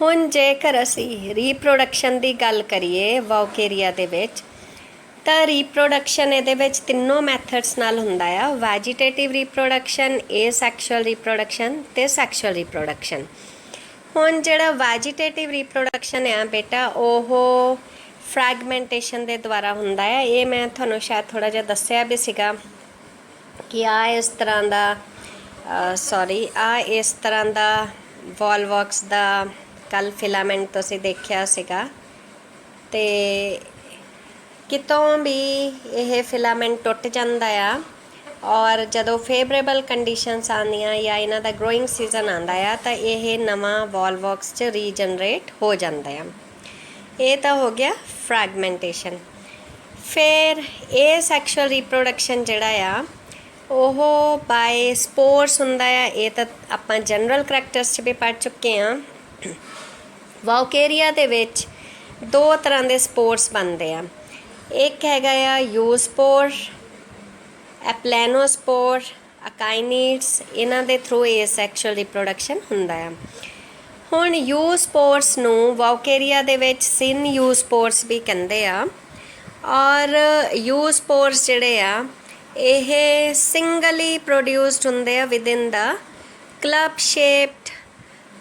ਹੁਣ ਜੇਕਰ ਅਸੀਂ ਰੀਪਰੋਡਕਸ਼ਨ ਦੀ ਗੱਲ ਕਰੀਏ ਵੌਕੇਰੀਆ ਦੇ ਵਿੱਚ ਤਾਂ ਰੀਪਰੋਡਕਸ਼ਨ ਇਹਦੇ ਵਿੱਚ ਤਿੰਨੋਂ ਮੈਥਡਸ ਨਾਲ ਹੁੰਦਾ ਆ। ਵੈਜੀਟੇਟਿਵ ਰੀਪਰੋਡਕਸ਼ਨ, ਏਸੈਕਸ਼ੁਅਲ ਰੀਪਰੋਡਕਸ਼ਨ ਤੇ ਸੈਕਸ਼ੁਅਲ ਰੀਪਰੋਡਕਸ਼ਨ। ਹੁਣ ਜਿਹੜਾ ਵੈਜੀਟੇਟਿਵ ਰੀਪਰੋਡਕਸ਼ਨ ਆ ਬੇਟਾ ਉਹ ਫਰੈਗਮੈਂਟੇਸ਼ਨ ਦੇ ਦੁਆਰਾ ਹੁੰਦਾ ਆ। ਇਹ ਮੈਂ ਤੁਹਾਨੂੰ ਸ਼ਾਇਦ ਥੋੜਾ ਜਿਹਾ ਦੱਸਿਆ ਵੀ ਸੀਗਾ ਕਿ ਇਸ ਤਰ੍ਹਾਂ ਦਾ ਇਸ ਤਰ੍ਹਾਂ ਦਾ ਵੋਲਵੌਕਸ ਦਾ ਕੱਲ ਫਿਲਾਮੈਂਟ ਤੁਸੀਂ ਦੇਖਿਆ ਸੀਗਾ ਤੇ ਕਿਤੋਂ ਵੀ ਇਹ ਫਿਲਾਮੈਂਟ ਟੁੱਟ ਜਾਂਦਾ ਆ ਔਰ ਜਦੋਂ ਫੇਵਰੇਬਲ ਕੰਡੀਸ਼ਨਸ ਆਉਂਦੀਆਂ ਜਾਂ ਇਹਨਾਂ ਦਾ ਗਰੋਇੰਗ ਸੀਜ਼ਨ ਆਉਂਦਾ ਆ ਤਾਂ ਇਹ ਨਵਾਂ ਵੋਲਵੌਕਸ 'ਚ ਰੀਜਨਰੇਟ ਹੋ ਜਾਂਦਾ ਆ। ਇਹ ਤਾਂ ਹੋ ਗਿਆ ਫਰੈਗਮੈਂਟੇਸ਼ਨ। ਫਿਰ ਏਸੈਕਸ਼ੁਅਲ ਰੀਪਰੋਡਕਸ਼ਨ ਜਿਹੜਾ ਆ ਉਹ ਬਾਏ ਸਪੋਰਸ ਹੁੰਦਾ ਆ। ਇਹ ਤਾਂ ਆਪਾਂ ਜਨਰਲ ਕਰੈਕਟਰਸ 'ਚ ਵੀ ਪੜ੍ਹ ਚੁੱਕੇ ਹਾਂ। ਵੌਕੇਰੀਆ ਦੇ ਵਿੱਚ ਦੋ ਤਰ੍ਹਾਂ ਦੇ ਸਪੋਰਸ ਬਣਦੇ ਆ। ਇੱਕ ਹੈਗਾ ਆ ਯੂਸਪੋਰ, ਐਪਲੈਨੋਸਪੋਰ, ਅਕਾਈਨੀਡਸ। ਇਹਨਾਂ ਦੇ ਥਰੂ ਏਸੈਕਸ਼ੁਅਲ ਰੀਪਰੋਡਕਸ਼ਨ ਹੁੰਦਾ ਆ। ਹੁਣ ਯੂਸਪੋਰਸ ਨੂੰ ਵੌਕੇਰੀਆ ਦੇ ਵਿੱਚ ਸਿਨ ਯੂਸਪੋਰਸ ਵੀ ਕਹਿੰਦੇ ਆ ਔਰ ਯੂਸਪੋਰਸ ਜਿਹੜੇ ਆ ਇਹ ਸਿੰਗਲੀ ਪ੍ਰੋਡਿਊਸਡ ਹੁੰਦੇ ਆ ਵਿਦਿਨ ਦਾ ਕਲਬ ਸ਼ੇਪਡ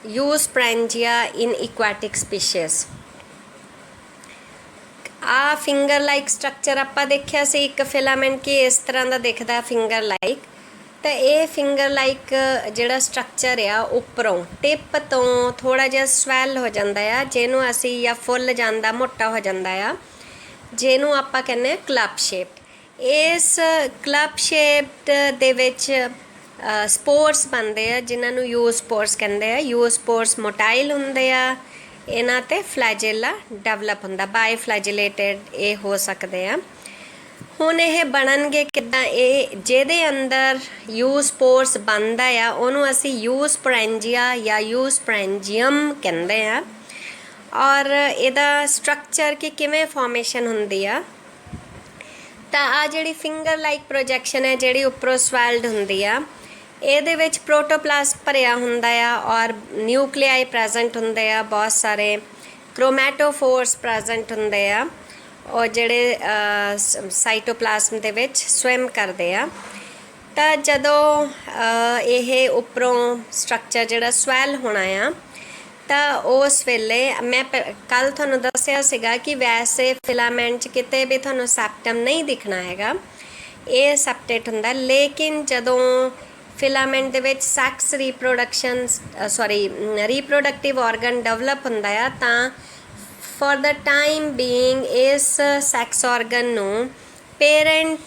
ਯੂਸਪ੍ਰੈਂਜੀਆ ਇਨ ਇਕੁਆਟਿਕ ਸਪੀਸ਼ੀਜ਼। ਆ ਫਿੰਗਰ ਲਾਈਕ ਸਟਰਕਚਰ ਆਪਾਂ ਦੇਖਿਆ ਸੀ ਇੱਕ ਫਿਲਾਮੈਂਟ ਕਿ ਇਸ ਤਰ੍ਹਾਂ ਦਾ ਦਿਖਦਾ ਫਿੰਗਰ ਲਾਈਕ। ਤਾਂ ਇਹ ਫਿੰਗਰ ਲਾਈਕ ਜਿਹੜਾ ਸਟਰਕਚਰ ਆ ਉੱਪਰੋਂ ਟਿਪ ਤੋਂ ਥੋੜਾ ਜਿਹਾ ਸਵੈਲ ਹੋ ਜਾਂਦਾ ਆ, ਜਿਹਨੂੰ ਅਸੀਂ ਜਾਂ ਫੁੱਲ ਜਾਂਦਾ ਮੋਟਾ ਹੋ ਜਾਂਦਾ ਆ, ਜਿਹਨੂੰ ਆਪਾਂ ਕਹਿੰਦੇ ਆ ਕਲਬ ਸ਼ੇਪਡ। ਇਸ ਕਲਬ ਸ਼ੇਪਡ ਦੇ ਵਿੱਚ ਸਪੋਰਸ ਬਣਦੇ ਆ ਜਿਨ੍ਹਾਂ ਨੂੰ ਯੂਸਪੋਰਸ ਕਹਿੰਦੇ ਆ। ਯੂਸਪੋਰਸ ਮੋਟਾਈਲ ਹੁੰਦੇ ਆ, ਇਹਨਾਂ 'ਤੇ ਫਲੈਜੇਲਾ ਡਿਵੈਲਪ ਹੁੰਦਾ, ਬਾਈ ਫਲੈਜੇਲੇਟਡ ਇਹ ਹੋ ਸਕਦੇ ਆ। ਹੁਣ ਇਹ ਬਣਨਗੇ ਕਿੱਦਾਂ? ਇਹ ਜਿਹਦੇ ਅੰਦਰ ਯੂਸਪੋਰਸ ਬਣਦਾ ਆ ਉਹਨੂੰ ਅਸੀਂ ਯੂਸਪ੍ਰੈਂਜੀਆ ਜਾਂ ਯੂਸਪ੍ਰੈਂਜੀਅਮ ਕਹਿੰਦੇ ਆ। ਔਰ ਇਹਦਾ ਸਟਰਕਚਰ ਕਿ ਕਿਵੇਂ ਫਾਰਮੇਸ਼ਨ ਹੁੰਦੀ ਆ ਤਾਂ ਆ ਜਿਹੜੀ ਫਿੰਗਰ ਲਾਈਕ ਪ੍ਰੋਜੈਕਸ਼ਨ ਹੈ ਜਿਹੜੀ ਉੱਪਰੋਂ ਸਵੈਲਡ ਹੁੰਦੀ ਆ, ਇਹਦੇ ਵਿੱਚ ਪ੍ਰੋਟੋਪਲਾਜ਼ਮ ਭਰਿਆ ਹੁੰਦਾ ਆ ਔਰ ਨਿਊਕਲੀਆਈ ਪ੍ਰੈਜ਼ੈਂਟ ਹੁੰਦੇ ਆ, ਬਹੁਤ ਸਾਰੇ ਕ੍ਰੋਮੈਟੋਫੋਰਸ ਪ੍ਰੈਜ਼ੈਂਟ ਹੁੰਦੇ ਆ ਔਰ ਜਿਹੜੇ ਸਾਈਟੋਪਲਾਜ਼ਮ ਦੇ ਵਿੱਚ ਸਵਿਮ ਕਰਦੇ ਆ। ਤਾਂ ਜਦੋਂ ਇਹ ਉੱਪਰੋਂ ਸਟਰਕਚਰ ਜਿਹੜਾ ਸਵੈਲ ਹੋਣਾ ਆ ਤਾਂ ਉਸ ਵੇਲੇ ਮੈਂ ਕੱਲ ਤੁਹਾਨੂੰ ਦੱਸਿਆ ਸੀਗਾ ਕਿ ਵੈਸੇ ਫਿਲਾਮੈਂਟ 'ਚ ਕਿਤੇ ਵੀ ਤੁਹਾਨੂੰ ਸੈਪਟਮ ਨਹੀਂ ਦਿਖਣਾ ਹੈਗਾ, ਇਹ ਸੈਪਟੇਟ ਹੁੰਦਾ। ਲੇਕਿਨ ਜਦੋਂ ਫਿਲਾਮੈਂਟ ਦੇ ਵਿੱਚ ਸੈਕਸ ਰੀਪਰੋਡਕਟਿਵ ਆਰਗਨ ਡਿਵੈਲਪ ਹੁੰਦਾ ਆ ਤਾਂ ਫॉर द टाइम बीइंग इस सैक्स ऑर्गन ਨੂੰ ਪੇਰੈਂਟ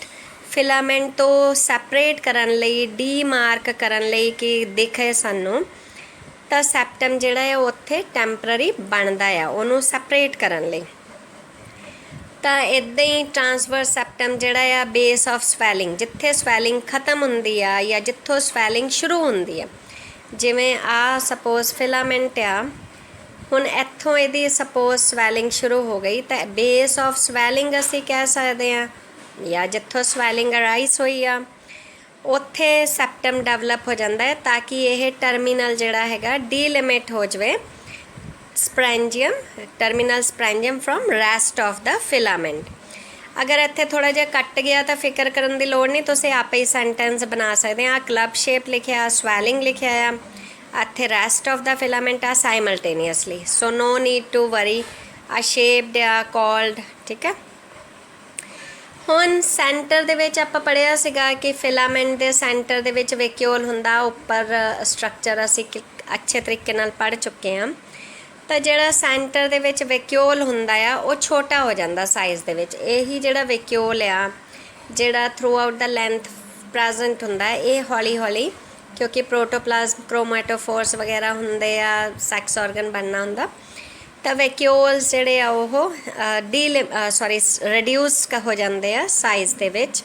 ਫਿਲਾਮੈਂਟ ਤੋਂ ਸੈਪਰੇਟ ਕਰਨ ਲਈ, ਡੀਮਾਰਕ ਕਰਨ ਲਈ ਕਿ ਦਿਖੇ ਸਾਨੂੰ, ਤਾਂ ਸੈਪਟਮ ਜਿਹੜਾ ਹੈ ਉੱਥੇ ਟੈਂਪਰਰੀ ਬਣਦਾ ਆ ਉਹਨੂੰ ਸੈਪਰੇਟ ਕਰਨ ਲਈ। ਤਾਂ ਇੱਦਾਂ ਹੀ ਟ੍ਰਾਂਸਵਰਸ ਸੈਪਟਮ ਜਿਹੜਾ ਆ ਬੇਸ ਆਫ ਸਵੈਲਿੰਗ, ਜਿੱਥੇ ਸਵੈਲਿੰਗ ਖਤਮ ਹੁੰਦੀ ਆ ਜਾਂ ਜਿੱਥੋਂ ਸਵੈਲਿੰਗ ਸ਼ੁਰੂ ਹੁੰਦੀ ਆ, ਜਿਵੇਂ ਆ ਸਪੋਜ਼ ਫਿਲਾਮੈਂਟ ਆ, ਹੁਣ ਇੱਥੋਂ ਇਹਦੀ ਸਪੋਜ਼ ਸਵੈਲਿੰਗ ਸ਼ੁਰੂ ਹੋ ਗਈ ਤਾਂ ਬੇਸ ਆਫ ਸਵੈਲਿੰਗ ਅਸੀਂ ਕਹਿ ਸਕਦੇ ਹਾਂ, ਜਾਂ ਜਿੱਥੋਂ ਸਵੈਲਿੰਗ ਅਰਾਈਜ਼ ਹੋਈ ਆ ਉੱਥੇ ਸੈਪਟਮ ਡਿਵੈਲਪ ਹੋ ਜਾਂਦਾ ਹੈ ਤਾਂ ਕਿ ਇਹ ਟਰਮੀਨਲ ਜਿਹੜਾ ਹੈਗਾ ਡੀਲਿਮਿਟ ਹੋ ਜਾਵੇ sporangium, terminal sporangium from rest of the filament. ਅਗਰ ਇੱਥੇ ਥੋੜਾ ਜਿਹਾ ਕੱਟ ਗਿਆ ਤਾਂ ਫਿਕਰ ਕਰਨ ਦੀ ਲੋੜ ਨਹੀਂ, ਤੁਸੀਂ ਆਪੇ ਹੀ ਸੈਂਟੈਂਸ ਬਣਾ ਸਕਦੇ ਆ। ਕਲਬ ਸ਼ੇਪ ਲਿਖਿਆ, ਸਵੈਲਿੰਗ ਲਿਖਿਆ ਆ, ਇੱਥੇ ਰੈਸਟ ਆਫ ਦਾ ਫਿਲਾਮੈਂਟ ਆ simultaneously, so no need to worry. ਆ ਸ਼ੇਪਡ ਆ, ਕਾਲਡ, ਠੀਕ ਹੈ। ਹੁਣ ਸੈਂਟਰ ਦੇ ਵਿੱਚ ਆਪਾਂ ਪੜ੍ਹਿਆ ਸੀਗਾ ਕਿ ਫਿਲਾਮੈਂਟ ਦੇ ਸੈਂਟਰ ਦੇ ਵਿੱਚ ਵੈਕਿਊਲ ਹੁੰਦਾ, ਉੱਪਰ ਸਟਰਕਚਰ ਅਸੀਂ ਅੱਛੇ ਤਰੀਕੇ ਨਾਲ ਪੜ੍ਹ ਚੁੱਕੇ ਹਾਂ। ਤਾਂ ਜਿਹੜਾ ਸੈਂਟਰ ਦੇ ਵਿੱਚ ਵੈਕਿਊਲ ਹੁੰਦਾ ਆ ਉਹ ਛੋਟਾ ਹੋ ਜਾਂਦਾ ਸਾਈਜ਼ ਦੇ ਵਿੱਚ। ਇਹੀ ਜਿਹੜਾ ਵੈਕਿਊਲ ਆ ਜਿਹੜਾ ਥਰੂ ਆਊਟ ਦਾ ਲੈਂਥ ਪ੍ਰੈਜ਼ੈਂਟ ਹੁੰਦਾ, ਇਹ ਹੌਲੀ ਹੌਲੀ ਕਿਉਂਕਿ ਪ੍ਰੋਟੋਪਲਾਜ਼ਮ, ਕ੍ਰੋਮੈਟੋਫੋਰਸ ਵਗੈਰਾ ਹੁੰਦੇ ਆ, ਸੈਕਸ ਆਰਗਨ ਬਣਨਾ ਹੁੰਦਾ, ਤਾਂ ਵੈਕਿਊਲਸ ਜਿਹੜੇ ਆ ਉਹ ਰਿਡਿਊਸ ਹੋ ਜਾਂਦੇ ਆ ਸਾਈਜ਼ ਦੇ ਵਿੱਚ।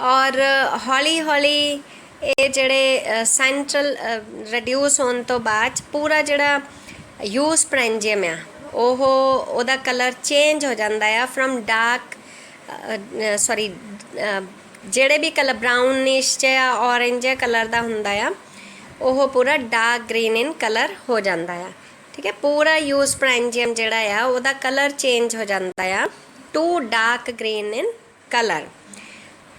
ਔਰ ਹੌਲੀ ਹੌਲੀ ਇਹ ਜਿਹੜੇ ਸੈਂਟਰਲ ਰਿਡਿਊਸ ਹੋਣ ਤੋਂ ਬਾਅਦ ਪੂਰਾ ਜਿਹੜਾ ਯੂਸਪ੍ਰੈਂਜੀਅਮ ਆ ਉਹਦਾ ਕਲਰ ਚੇਂਜ ਹੋ ਜਾਂਦਾ ਆ ਫਰਮ ਡਾਰਕ ਜਿਹੜੇ ਵੀ ਕਲਰ ਬਰਾਊਨਿਸ਼ ਜਾਂ ਔਰੇਂਜ ਕਲਰ ਦਾ ਹੁੰਦਾ ਆ ਉਹ ਪੂਰਾ ਡਾਰਕ ਗ੍ਰੀਨ ਇਨ ਕਲਰ ਹੋ ਜਾਂਦਾ ਆ। ਠੀਕ ਹੈ, ਪੂਰਾ यूस्पोरेंजियम ਜਿਹੜਾ ਆ ਉਹਦਾ ਕਲਰ ਚੇਂਜ ਹੋ ਜਾਂਦਾ ਆ to dark green in colour.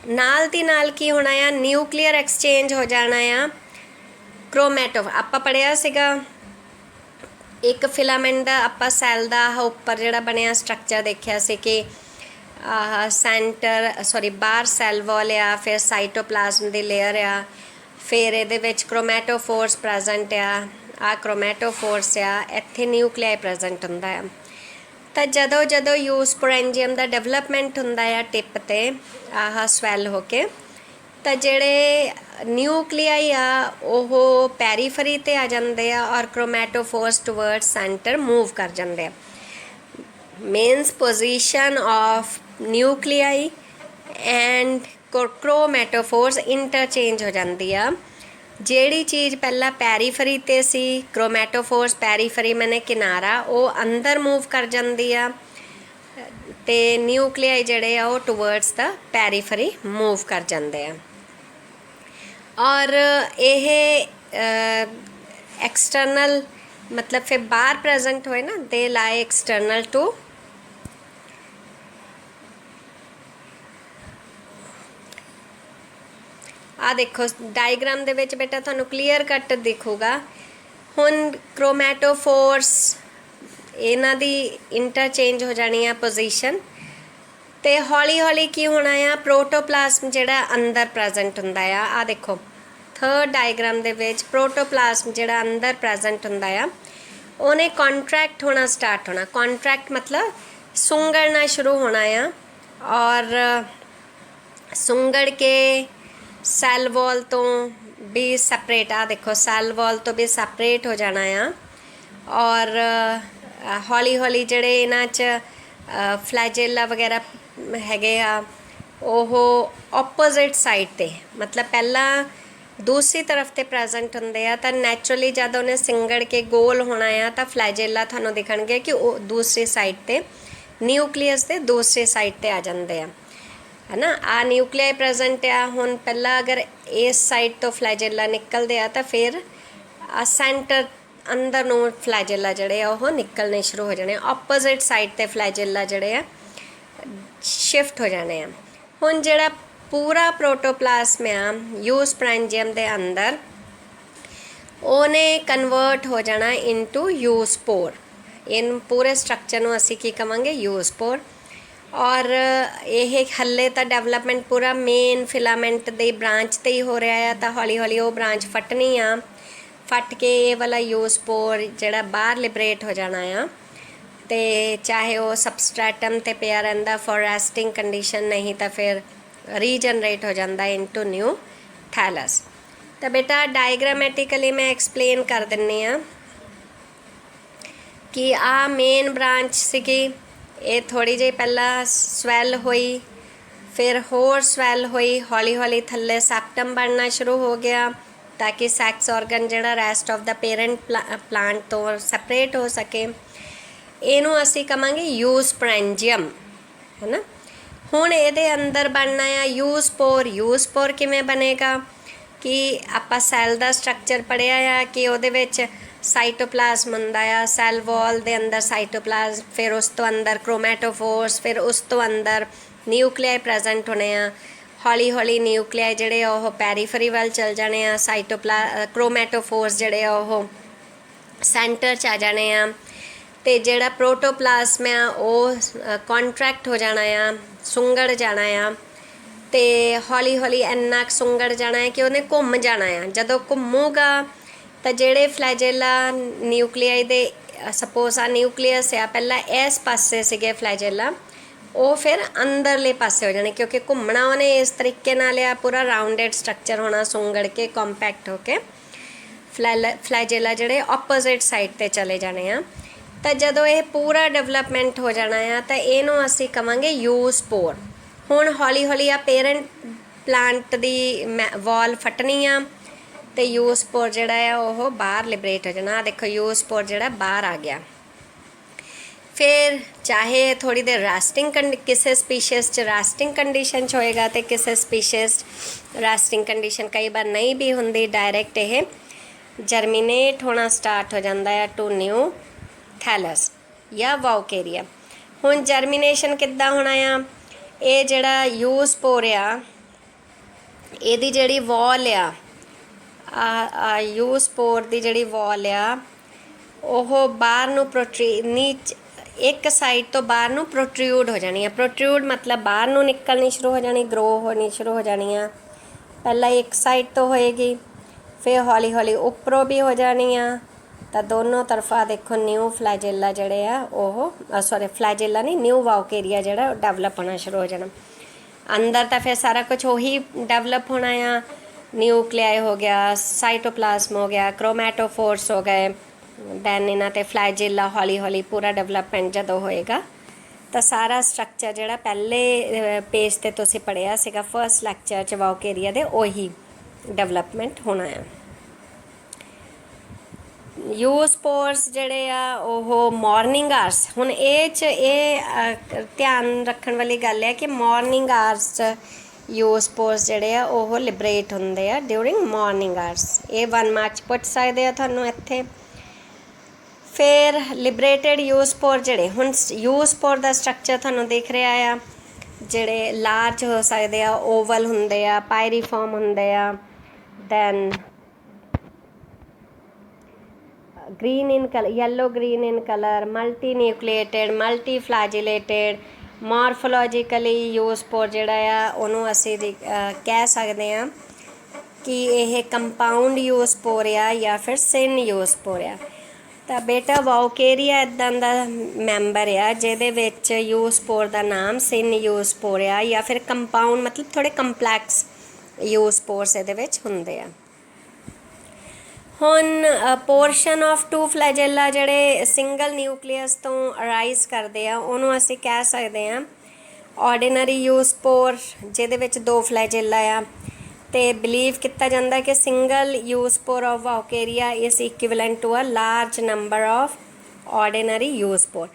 ਨਾਲ ਦੀ ਨਾਲ ਕੀ ਹੋਣਾ ਆ, ਨਿਊਕਲੀਅਰ ਐਕਸਚੇਂਜ ਹੋ ਜਾਣਾ ਆ क्रोमैटो। ਆਪਾਂ ਪੜਿਆ ਸੀਗਾ ਇੱਕ ਫਿਲਾਮੈਂਟ ਦਾ ਆਪਾਂ ਸੈੱਲ ਦਾ ਉੱਪਰ ਜਿਹੜਾ ਬਣਿਆ ਸਟਰਕਚਰ ਦੇਖਿਆ ਸੀ ਕਿ ਸੈਂਟਰ ਬਾਹਰ ਸੈੱਲ ਵਾਲ ਆ, ਫਿਰ ਸਾਈਟੋਪਲਾਜ਼ਮ ਦੀ ਲੇਅਰ ਆ, ਫਿਰ ਇਹਦੇ ਵਿੱਚ क्रोमैटोफोर्स ਪ੍ਰੈਜ਼ੈਂਟ ਆ क्रोमैटोफोर्स ਆ, ਇੱਥੇ ਨਿਊਕਲੀਆਈ ਪ੍ਰੈਜ਼ੈਂਟ ਹੁੰਦਾ ਆ। ਤਾਂ ਜਦੋਂ ਜਦੋਂ यूस्पोरेंजियम ਦਾ ਡਿਵੈਲਪਮੈਂਟ ਹੁੰਦਾ ਆ ਟਿਪ 'ਤੇ ਸਵੈਲ ਹੋ ਕੇ, ਤਾਂ ਜਿਹੜੇ ਨਿਊਕਲੀਆਈ ਆ ਉਹ ਪੈਰੀਫਰੀ 'ਤੇ ਆ ਜਾਂਦੇ ਆ ਔਰ क्रोमैटोफोर्स ਟੂਵਰਡਸ ਸੈਂਟਰ ਮੂਵ ਕਰ ਜਾਂਦੇ ਆ। Means position of nuclei and chromatophores interchange ਹੋ ਜਾਂਦੀ ਆ। ਜਿਹੜੀ ਚੀਜ਼ ਪਹਿਲਾਂ ਪੈਰੀਫਰੀ 'ਤੇ ਸੀ, क्रोमैटोफोर्स ਪੈਰੀਫਰੀ ਮੈਨੇ ਕਿਨਾਰਾ, ਉਹ ਅੰਦਰ ਮੂਵ ਕਰ ਜਾਂਦੀ ਆ ਤੇ ਨਿਊਕਲੀਆਈ ਜਿਹੜੇ ਆ ਉਹ ਟੂਵਰਡਸ ਦਾ ਪੈਰੀਫਰੀ ਮੂਵ ਕਰ ਜਾਂਦੇ ਆ। ਔਰ ਇਹ ਐਕਸਟਰਨਲ मतलब फिर बाहर प्रेजेंट होए ना, दे लाई एक्सटर्नल टू आ देखो डायग्राम दे विच बेटा तुहानू क्लीयर कट दिखूगा। हुण क्रोमैटोफोर्स इन्हां दी इंटरचेंज हो जानी है पोजीशन, ते हौली हौली की होना है प्रोटोप्लाज्म जिहड़ा अंदर प्रेजेंट हुंदा आ देखो थर्ड डायग्राम दे विच प्रोटोप्लाज्म जिहड़ा अंदर प्रेजेंट हुंदा आ उन्हें कॉन्ट्रैक्ट होना स्टार्ट होना। कॉन्ट्रैक्ट मतलब सुंगड़ना शुरू होना आ और सुंगड़ के सैल वॉल तो भी सैपरेट आ देखो सैल वॉल तो भी सैपरेट हो जाना आ और हौली हौली जिहड़े इन्हां च फ्लैजेला वगैरह हैगे आ ओह ओपोजिट साइड ते मतलब पहला दूसरी तरफ ते प्रेजेंट होंदे आ। तो नैचुरली जब उन्हें सिंगड़ के गोल होना आ तो फ्लैजेला थानू दिखणगे कि वो दूसरी साइड ते न्यूक्लियस के दूसरी साइड ते आ जाते हैं, है ना। आ न्यूक्लियाई प्रेजेंट आ। हुण पहला अगर इस साइड तो फ्लैजेला निकलते आ तो फिर आ सेंटर अंदर नूं फ्लैजेला जिहड़े आ ओह निकलने शुरू हो जाने। ओपोजिट साइड ते फ्लैजेला जिहड़े आ शिफ्ट हो जाने। हुण जिहड़ा पूरा प्रोटोप्लाज्म आ यूस्पोरेंजियम दे अंदर उन्हें कन्वर्ट हो जाना इनटू यूस्पोर। इन पूरे स्ट्रक्चर नूं असीं की कवांगे यूस्पोर। और ये हले तो डेवलपमेंट पूरा मेन फिलामेंट दे ब्रांच ते ही हो रहा है। तो हौली हौली वो ब्रांच फटनी आ, फट के ये वाला यूस्पोर जिहड़ा बाहर लिबरेट हो जाना आ ते चाहे वो सबस्ट्रैटम ते पिया रहिंदा फॉर रेस्टिंग कंडीशन, नहीं तो फिर रीजनरेट हो जाता इनटू न्यू थैलस। तो बेटा डायग्रामेटिकली मैं एक्सप्लेन कर दिन्नी आ कि आ मेन ब्रांच सीगी, ये थोड़ी जी पहला स्वैल हुई, फिर होर स्वैल हुई, हौली हौली थल्ले सैप्टम बनना शुरू हो गया ताकि सैक्स ऑर्गन जिहड़ा rest of the parent plant तो सैपरेट हो सके। इनू असी कहांगे यूस्पोरेंजियम, है ना। हुण इहदे अंदर बनना आ यूस्पोर। यूस्पोर किवें बनेगा कि आपां सैल दा स्ट्रक्चर पढ़िया आ कि उहदे विच साइटोप्लाज्म हुंदा आ, सैल वॉल दे अंदर साइटोप्लाज्म, फिर उस तो अंदर क्रोमैटोफोर्स, फिर उस तो अंदर न्यूक्लियाई प्रेजेंट होने आ। हौली हौली न्यूक्लियाई जिहड़े ओह पैरीफरी वल चल जाने आ, क्रोमैटोफोर्स जिहड़े ओह सेंटर च आ जाने आ ते जिहड़ा प्रोटोप्लाज्म आ ओह कॉन्ट्रैक्ट हो जाना आ, सुंगड़ जाना आ ते हौली हौली इन्ना सुंगड़ जाना है कि उन्हें घूम जाना है। जदों घूमूगा तो जिहड़े फ्लैजेला न्यूक्लियाई दे सपोज आ न्यूक्लियस आ पहला इस पासे सीगे फ्लैजेला, वो फिर अंदरले पासे हो जाने क्योंकि घूमना उन्हें इस तरीके नाल आ, पूरा राउंडेड स्ट्रक्चर होना सुंगड़ के कॉम्पैक्ट होके फ्लैजेला जिहड़े ऑपोजिट साइड ते चले जाने आ। तो जदों ये पूरा डेवलपमेंट हो जाना है तो इनू असी कहांगे यूस्पोर। हुण हौली हौली आ पेरेंट प्लांट दी वॉल फटनी आ ते यूस्पोर जिहड़ा है वो बाहर लिबरेट हो जाना। देखो यूस्पोर जिहड़ा बाहर आ गया। फिर चाहे थोड़ी देर रेस्टिंग किसी स्पीशीज़ च रेस्टिंग कंडीशन च होएगा तो किसी स्पीशीज़ रेस्टिंग कंडीशन कई बार नहीं भी हुंदी डायरैक्ट ये ਜਰਮੀਨੇਟ ਹੋਣਾ ਸਟਾਰਟ ਹੋ ਜਾਂਦਾ ਆ ਟੂ ਨਿਊ ਥੈਲਸ ਜਾਂ ਵਾਊਕੇਰੀਆ। ਹੁਣ ਜਰਮੀਨੇਸ਼ਨ ਕਿੱਦਾਂ ਹੋਣਾ ਆ, ਇਹ ਜਿਹੜਾ ਯੂਸਪੋਰ ਆ ਇਹਦੀ ਜਿਹੜੀ ਵॉल ਆ ਯੂਸਪੋਰ ਦੀ ਜਿਹੜੀ ਵॉल ਆ ਉਹ ਬਾਹਰ ਨੂੰ ਇੱਕ ਸਾਈਡ ਤੋਂ ਬਾਹਰ ਨੂੰ ਪ੍ਰੋਟਰੂਡ ਹੋ ਜਾਣੀ ਆ। ਪ੍ਰੋਟਰੂਡ ਮਤਲਬ ਬਾਹਰ ਨੂੰ ਨਿਕਲਣੀ ਸ਼ੁਰੂ ਹੋ ਜਾਣੀ, ਗਰੋ ਹੋਣੀ ਸ਼ੁਰੂ ਹੋ ਜਾਣੀ ਆ। ਪਹਿਲਾਂ ਇੱਕ ਸਾਈਡ ਤੋਂ ਹੋਏਗੀ, ਫਿਰ ਹੌਲੀ ਹੌਲੀ ਉੱਪਰੋਂ ਵੀ ਹੋ ਜਾਣੀ ਆ। ਤਾਂ ਦੋਨੋਂ ਤਰਫਾ ਦੇਖੋ ਨਿਊ ਫਲੈਜੇਲਾ ਜਿਹੜੇ ਆ ਉਹ ਫਲੈਜੇਲਾ ਨਹੀਂ, ਨਿਊ ਵਾਊਕੇਰੀਆ ਜਿਹੜਾ ਡਿਵੈਲਪ ਹੋਣਾ ਸ਼ੁਰੂ ਹੋ ਜਾਣਾ। ਅੰਦਰ ਤਾਂ ਫਿਰ ਸਾਰਾ ਕੁਝ ਉਹੀ ਡਿਵੈਲਪ ਹੋਣਾ ਆ। ਨਿਊਕਲੀਆਈ ਹੋ ਗਿਆ, ਸਾਈਟੋਪਲਾਜ਼ਮ ਹੋ ਗਿਆ, ਕ੍ਰੋਮੈਟੋਫੋਰਸ ਹੋ ਗਏ, ਦੈਨ ਇਹਨਾਂ 'ਤੇ ਫਲੈਜੇਲਾ ਹੌਲੀ ਹੌਲੀ ਪੂਰਾ ਡਿਵੈਲਪਮੈਂਟ ਜਦੋਂ ਹੋਏਗਾ ਤਾਂ ਸਾਰਾ ਸਟਰਕਚਰ ਜਿਹੜਾ ਪਹਿਲੇ ਪੇਜ 'ਤੇ ਤੁਸੀਂ ਪੜ੍ਹਿਆ ਸੀਗਾ ਫਸਟ ਲੈਕਚਰ 'ਚ ਵਾਊਕੇਰੀਆ ਦੇ, ਉਹੀ ਡਿਵੈਲਪਮੈਂਟ ਹੋਣਾ ਆ। ਯੂਸਪੋਰਸ ਜਿਹੜੇ ਆ ਉਹ ਮਾਰਨਿੰਗ ਆਰਸ, ਹੁਣ ਇਹ 'ਚ ਧਿਆਨ ਰੱਖਣ ਵਾਲੀ ਗੱਲ ਹੈ ਕਿ ਮਾਰਨਿੰਗ ਆਰਸ 'ਚ ਯੂਸਪੋਰਸ ਜਿਹੜੇ ਆ ਉਹ ਲਿਬਰੇਟ ਹੁੰਦੇ ਆ ਡਿਊਰਿੰਗ ਮਾਰਨਿੰਗ ਆਰਸ। ਇਹ 1 ਮਾਰਚ ਪੁੱਛ ਸਕਦੇ ਆ ਤੁਹਾਨੂੰ ਇੱਥੇ। ਫਿਰ ਲਿਬਰੇਟਡ ਯੂਸਪੋਰ ਜਿਹੜੇ, ਹੁਣ ਯੂਸਪੋਰ ਦਾ ਸਟਰਕਚਰ ਤੁਹਾਨੂੰ ਦਿਖ ਰਿਹਾ ਆ, ਜਿਹੜੇ ਲਾਰਜ ਹੋ ਸਕਦੇ ਆ, ਓਵਲ ਹੁੰਦੇ ਆ, ਪਾਇਰੀਫਾਰਮ ਹੁੰਦੇ ਆ, then green in color, yellow green in color, multinucleated, multiflagellated, morphologically ਯੂਸਪੋਰ ਜਿਹੜਾ ਆ ਉਹਨੂੰ ਅਸੀਂ ਕਹਿ ਸਕਦੇ ਹਾਂ ਕਿ ਇਹ ਕੰਪਾਊਂਡ ਯੂਸਪੋਰ ਆ ਜਾਂ ਫਿਰ ਸਿਨ ਯੂਸਪੋਰ ਆ। ਤਾਂ ਬੇਟਾ ਵਾਊਕੇਰੀਆ ਇੱਦਾਂ ਦਾ ਮੈਂਬਰ ਆ ਜਿਹਦੇ ਵਿੱਚ ਯੂਸਪੋਰ ਦਾ ਨਾਮ ਸਿਨ ਯੂਸਪੋਰ ਆ ਜਾਂ ਫਿਰ ਕੰਪਾਊਂਡ ਮਤਲਬ ਥੋੜ੍ਹੇ ਕੰਪਲੈਕਸ ਯੂਸਪੋਰਸ ਇਹਦੇ ਵਿੱਚ ਹੁੰਦੇ ਆ। ਹੁਣ ਪੋਰਸ਼ਨ ਆਫ ਟੂ ਫਲੈਜੇਲਾ ਜਿਹੜੇ ਸਿੰਗਲ ਨਿਊਕਲੀਅਸ ਤੋਂ ਅਰਾਈਜ਼ ਕਰਦੇ ਆ ਉਹਨੂੰ ਅਸੀਂ ਕਹਿ ਸਕਦੇ ਹਾਂ ਆਰਡੀਨਰੀ ਯੂਸਪੋਰ, ਜਿਹਦੇ ਵਿੱਚ 2 ਫਲੈਜੇਲਾ ਆ। ਅਤੇ ਬਿਲੀਵ ਕੀਤਾ ਜਾਂਦਾ ਕਿ single zoospore of Vaucheria is equivalent to a large number of ordinary zoospore.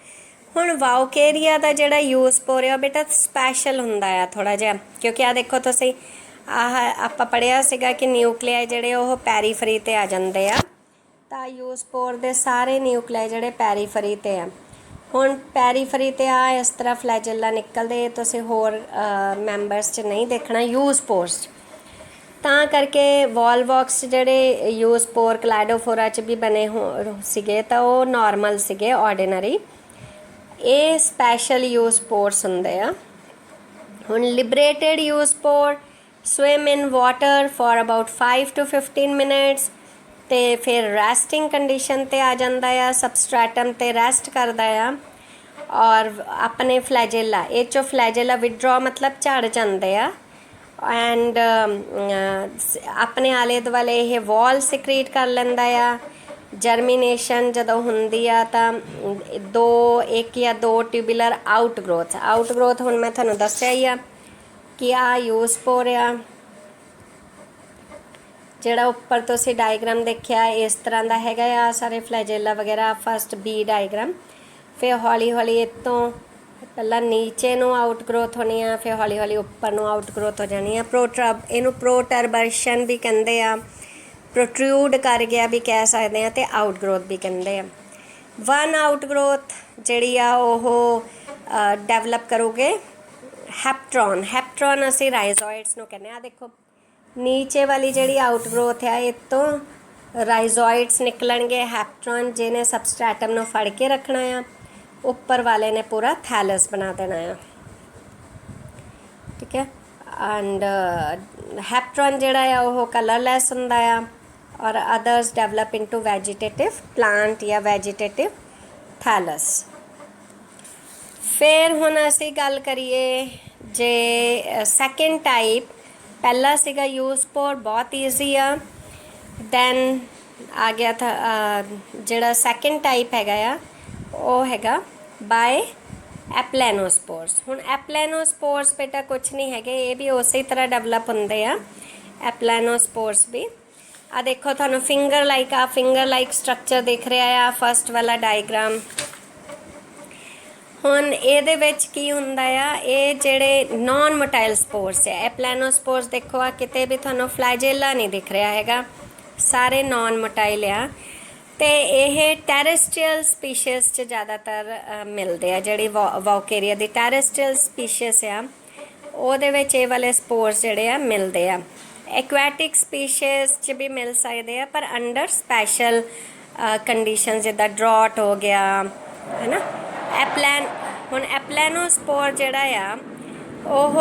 ਹੁਣ ਵਾਊਕੇਰੀਆ ਦਾ ਜਿਹੜਾ ਯੂਸਪੋਰ ਆ ਬੇਟਾ ਸਪੈਸ਼ਲ ਹੁੰਦਾ ਆ ਥੋੜ੍ਹਾ ਜਿਹਾ, ਕਿਉਂਕਿ ਆਹ ਦੇਖੋ ਤੁਸੀਂ ਆਪਾਂ ਪੜ੍ਹਿਆ ਸੀਗਾ ਕਿ ਨਿਊਕਲੀਆਈ ਜਿਹੜੇ ਉਹ ਪੈਰੀਫਰੀ 'ਤੇ ਆ ਜਾਂਦੇ ਆ, ਤਾਂ ਯੂਸਪੋਰ ਦੇ ਸਾਰੇ ਨਿਊਕਲੀਆਈ ਜਿਹੜੇ ਪੈਰੀਫਰੀ 'ਤੇ ਆ। ਹੁਣ ਪੈਰੀਫਰੀ 'ਤੇ ਆ ਇਸ ਤਰ੍ਹਾਂ ਫਲੈਜੇਲਾ ਨਿਕਲਦੇ, ਤੁਸੀਂ ਹੋਰ ਮੈਂਬਰਸ 'ਚ ਨਹੀਂ ਦੇਖਣਾ ਯੂਸਪੋਰਸ 'ਚ। ਤਾਂ ਕਰਕੇ ਵੋਲਵੋਕਸ ਜਿਹੜੇ ਯੂਸਪੋਰ ਕਲਾਈਡੋਫੋਰਾ 'ਚ ਵੀ ਬਣੇ ਸੀਗੇ ਤਾਂ ਉਹ ਨਾਰਮਲ ਸੀਗੇ, ਆਰਡੀਨਰੀ। ਇਹ ਸਪੈਸ਼ਲ ਯੂਸਪੋਰਸ ਹੁੰਦੇ ਆ। ਹੁਣ liberated ਯੂਸਪੋਰ swim in water for about 5 to 15 minutes ਤੇ ਫਿਰ ਰੈਸਟਿੰਗ ਕੰਡੀਸ਼ਨ 'ਤੇ ਆ ਜਾਂਦਾ ਆ, ਸਬਸਟ੍ਰੈਟਮ 'ਤੇ ਰੈਸਟ ਕਰਦਾ ਆ ਔਰ ਆਪਣੇ ਫਲੈਜੇਲਾ ਇਹ 'ਚੋਂ ਫਲੈਜੇਲਾ ਵਿਡਰੋ ਮਤਲਬ ਝੜ ਜਾਂਦੇ ਆ ਐਂਡ ਆਪਣੇ ਆਲੇ ਦੁਆਲੇ ਇਹ ਵॉल ਸਿਕਰੀਟ ਕਰ ਲੈਂਦਾ ਆ। ਜਰਮੀਨੇਸ਼ਨ ਜਦੋਂ ਹੁੰਦੀ ਆ ਤਾਂ 1 ਜਾਂ 2 ਟਿਊਬੂਲਰ ਆਊਟਗਰੋਥ ਹੁਣ ਮੈਂ ਤੁਹਾਨੂੰ ਦੱਸਿਆ ਹੀ ਆ ਕਿ ਆ ਯੂਸਪੋਰ ਆ ਜਿਹੜਾ ਉੱਪਰ ਤੁਸੀਂ ਡਾਇਗਰਾਮ ਦੇਖਿਆ ਇਸ ਤਰ੍ਹਾਂ ਦਾ ਹੈਗਾ ਆ, ਸਾਰੇ ਫਲੈਜੇਲਾ ਵਗੈਰਾ। ਫਸਟ ਬੀ ਡਾਇਗਰਾਮ, ਫਿਰ ਹੌਲੀ ਹੌਲੀ ਇੱਥੋਂ ਪਹਿਲਾਂ ਨੀਚੇ ਨੂੰ ਆਊਟਗਰੋਥ ਹੋਣੀ ਆ, ਫਿਰ ਹੌਲੀ ਹੌਲੀ ਉੱਪਰ ਨੂੰ ਆਊਟਗਰੋਥ ਹੋ ਜਾਣੀ ਆ। ਇਹਨੂੰ ਪ੍ਰੋਟਰਬਸ਼ਨ ਵੀ ਕਹਿੰਦੇ ਆ, ਪ੍ਰੋਟਰੂਡ ਕਰ ਗਿਆ ਵੀ ਕਹਿ ਸਕਦੇ ਆ, ਅਤੇ ਆਊਟਗਰੋਥ ਵੀ ਕਹਿੰਦੇ ਆ। 1 ਆਊਟਗਰੋਥ ਜਿਹੜੀ ਆ ਉਹ ਡਿਵੈਲਪ ਕਰੋਗੇ ਹੈਪਟਰੋਨ ਅਸੀਂ ਰਾਈਜ਼ੋਇਡਸ ਨੂੰ ਕਹਿੰਦੇ ਆ। ਦੇਖੋ ਨੀਚੇ ਵਾਲੀ ਜਿਹੜੀ ਆਊਟਗਰੋਥ ਆ ਇਹ ਤੋਂ ਰਾਈਜ਼ੋਇਡਸ ਨਿਕਲਣਗੇ, ਹੈਪਟਰੋਨ ਜਿਹਨੇ ਸਬਸਟ੍ਰੈਟਮ ਨੂੰ ਫੜ ਕੇ ਰੱਖਣਾ ਆ, ਉੱਪਰ ਵਾਲੇ ਨੇ ਪੂਰਾ ਥੈਲਸ ਬਣਾ ਦੇਣਾ ਆ, ਠੀਕ ਹੈ। ਐਂਡ ਹੈਪਟਰੋਨ ਜਿਹੜਾ ਆ ਉਹ ਕਲਰਲੈਸ ਹੁੰਦਾ ਆ ਔਰ others develop into vegetative plant ਜਾਂ ਵੈਜੀਟੇਟਿਵ ਥੈਲਸ। ਫਿਰ ਹੁਣ ਅਸੀਂ ਗੱਲ ਕਰੀਏ ਜੇ ਸੈਕਿੰਡ ਟਾਈਪ, ਪਹਿਲਾ ਸੀਗਾ ਯੂਸਪੋਰ ਬਹੁਤ ਈਜ਼ੀ ਆ, ਦੈਨ ਆ ਗਿਆ ਥਾ ਜਿਹੜਾ ਸੈਕਿੰਡ ਟਾਈਪ ਹੈਗਾ ਆ ਉਹ ਹੈਗਾ ਬਾਏ ਐਪਲੈਨੋਸਪੋਰਸ। ਹੁਣ ਐਪਲੈਨੋਸਪੋਰਸ ਬੇਟਾ ਕੁਛ ਨਹੀਂ ਹੈਗੇ, ਇਹ ਵੀ ਉਸੇ ਤਰ੍ਹਾਂ ਡਿਵੈਲਪ ਹੁੰਦੇ ਆ ਐਪਲੈਨੋਸਪੋਰਸ ਵੀ। ਆ ਦੇਖੋ ਤੁਹਾਨੂੰ ਫਿੰਗਰ ਲਾਈਕ ਸਟਰਕਚਰ ਦਿਖ ਰਿਹਾ ਆ ਫਸਟ ਵਾਲਾ ਡਾਇਗਰਾਮ। ਹੁਣ ਇਹਦੇ ਵਿੱਚ ਕੀ ਹੁੰਦਾ ਆ, ਇਹ ਜਿਹੜੇ ਨਾਨ ਮੋਟਾਈਲ ਸਪੋਰਸ ਹੈ ਐਪਲੈਨੋਸਪੋਰਸ। ਦੇਖੋ ਆ ਕਿਤੇ ਵੀ ਤੁਹਾਨੂੰ ਫਲੈਜੇਲਾ ਨਹੀਂ ਦਿਖ ਰਿਹਾ ਹੈਗਾ, सारे नॉन मोटाइल आ। तो ये टैरेस्ट्रीयल स्पीशीज़ च ज़्यादातर मिलते हैं, जिहड़ी वॉकेरिया दी टैरेस्ट्रीयल स्पीशीज़ आ ਉਹਦੇ ਵਿੱਚ ਇਹ ਵਾਲੇ ਸਪੋਰਸ ਜਿਹੜੇ ਆ ਮਿਲਦੇ ਆ। ਐਕੁਐਟਿਕ ਸਪੀਸ਼ੀਜ਼ 'ਚ ਵੀ ਮਿਲ ਸਕਦੇ ਆ, ਪਰ ਅੰਡਰ ਸਪੈਸ਼ਲ ਕੰਡੀਸ਼ਨ, ਜਿੱਦਾਂ ਡਰੌਟ ਹੋ ਗਿਆ ਹੈ ਨਾ। ਹੁਣ ਐਪਲੈਨੋਸਪੋਰ ਜਿਹੜਾ ਆ ਉਹ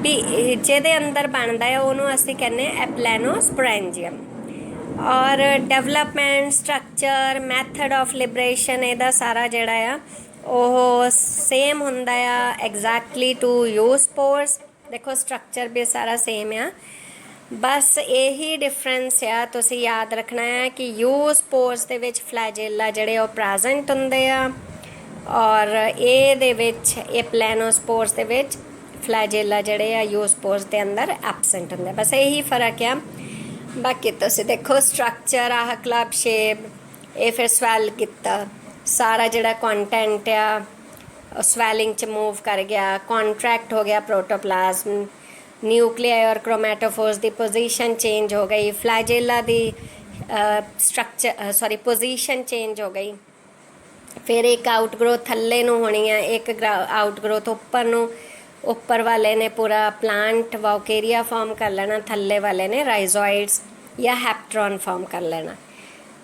ਵੀ ਜਿਹਦੇ ਅੰਦਰ ਬਣਦਾ ਆ ਉਹਨੂੰ ਅਸੀਂ ਕਹਿੰਦੇ ਐਪਲੈਨੋਸਪੋਰੈਂजियम। ਔਰ development, structure, method of liberation ਇਹਦਾ ਸਾਰਾ ਜਿਹੜਾ ਆ ਉਹ सेम ਹੁੰਦਾ ਆ ਐਗਜ਼ੈਕਟਲੀ ਟੂ ਯੂਸਪੋਰਸ। ਦੇਖੋ ਸਟਰਕਚਰ ਵੀ ਸਾਰਾ ਸੇਮ ਆ, ਬਸ ਇਹੀ ਡਿਫਰੈਂਸ ਆ। ਤੁਸੀਂ ਯਾਦ ਰੱਖਣਾ ਹੈ ਕਿ ਯੂਸਪੋਰਸ ਦੇ ਵਿੱਚ ਫਲੈਜੇਲਾ ਜਿਹੜੇ ਉਹ ਪ੍ਰੈਜ਼ੈਂਟ ਹੁੰਦੇ ਆ, ਔਰ ਇਹਦੇ ਵਿੱਚ ਐਪਲੈਨੋਸਪੋਰਸ ਦੇ ਵਿੱਚ ਫਲੈਜੇਲਾ ਜਿਹੜੇ ਆ ਯੂਸਪੋਰਸ ਦੇ ਅੰਦਰ ਐਬਸੈਂਟ ਹੁੰਦੇ। ਬਸ ਇਹੀ ਫਰਕ ਆ। ਬਾਕੀ ਤੁਸੀਂ ਦੇਖੋ ਸਟਰਕਚਰ ਆਹ ਕਲੱਬ ਸ਼ੇਪ, ਇਹ ਫਿਰ ਸਵੈਲ ਕੀਤਾ, सारा जिहड़ा कंटेंट आ स्वैलिंग च मूव कर गया, कॉन्ट्रैक्ट हो गया प्रोटोप्लाज्म, न्यूक्लियाई और क्रोमैटोफोर्स की पोजीशन चेंज हो गई, flagella the structure position change हो गई। फिर एक आउटग्रोथ थल्ले नूं होनी है, एक आउटग्रोथ उपर नूं, उपर वाले ने पूरा प्लांट वॉकेरिया फॉर्म कर लेना, थल्ले वाले ने राइजोइड्स या हैप्ट्रॉन फॉर्म कर लेना।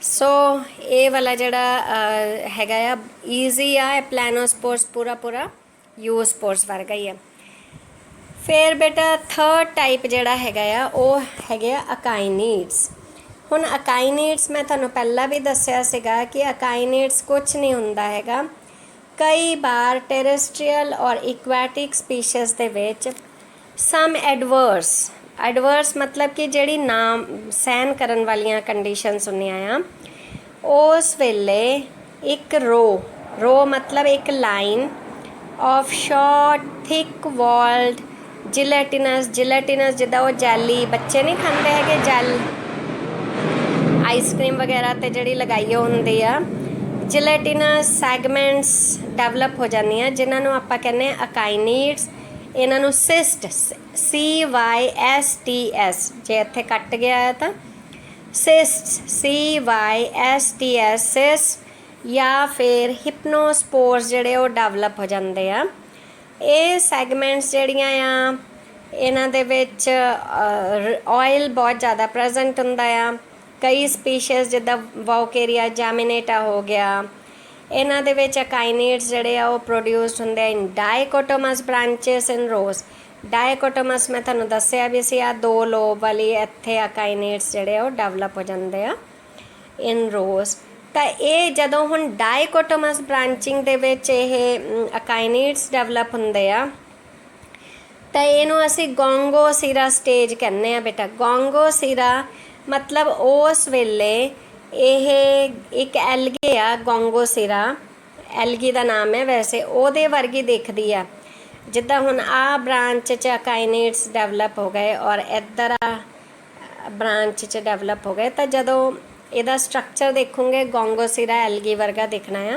सो ये वाला जड़ा हैगा आ ईजी आ एप्लैनोस्पोर्स पूरा यूस्पोर्स वर्गा ही है। फिर बेटा थर्ड टाइप जड़ा हैगा आ वो हैगे अकाइनीड्स। हुण अकाइनीड्स मैं तुहानूं पहला भी दस्सिया सीगा कि अकाइनीड्स कुछ नहीं हुंदा हैगा। कई बार टेरेस्ट्रीयल और इक्वैटिक स्पीशीज़ दे विच सम एडवर्स मतलब कि जिहड़ी नाम सहन करन वालियां कंडीशनस हुंदियां आ, उस वेले एक रो मतलब एक line of short thick walled gelatinous जिद्दां वो जैली बच्चे नहीं खांदे हैगे, जैल आइसक्रीम वगैरह ते जिहड़ी लगाई हुंदी आ, जिलेटिनस सैगमेंट्स डेवलप हो जांदियां जिन्हां नूं आपां कहने अकाइनीड्स। इन्हां नूं सिस्ट CYSTS जे इत्थे कट गया है तो सिस्ट CYSTS सिस्ट या फिर हिप्नोस्पोर्स जिहड़े वो डेवलप हो जाते हैं। ये सैगमेंट्स जिहड़ियां आ इन्हां दे विच ऑयल बहुत ज़्यादा प्रेजेंट हुंदा आ। कई स्पीशीज़ जिद्दां वॉकेरिया जैमिनेटा हो गया, इन्हां दे विच अकाइनीड्स जिहड़े आ वो प्रोड्यूस्ड हुंदे in dichotomous branches in rows. Dichotomous मैं तुहानूं दस्सिया भी सी आ दो लोब वाली इत्थे अकाइनीड्स जिहड़े आ वो डेवलप हो जांदे आ इन रोज। तो ये जदों हुण डाइकोटोमस ब्रांचिंग दे विच ये अकाइनीड्स डेवलप हुंदे आ तो इहनूं असीं गोंगोसीरा स्टेज कहने आ बेटा। गोंगोसीरा मतलब उस वेले ਇਹ एक एलगी आ गोंगोसीरा, एलगी का नाम है वैसे, ਉਹਦੇ वर्गी दिखती है जिद्दां हुण आ ब्रांच च अकाइनीड्स डेवलप हो गए और इधर आ ब्रांच च डेवलप हो गए। तो जदों ਇਹਦਾ स्ट्रक्चर देखोगे गोंगोसीरा एलगी वर्गा दिखना है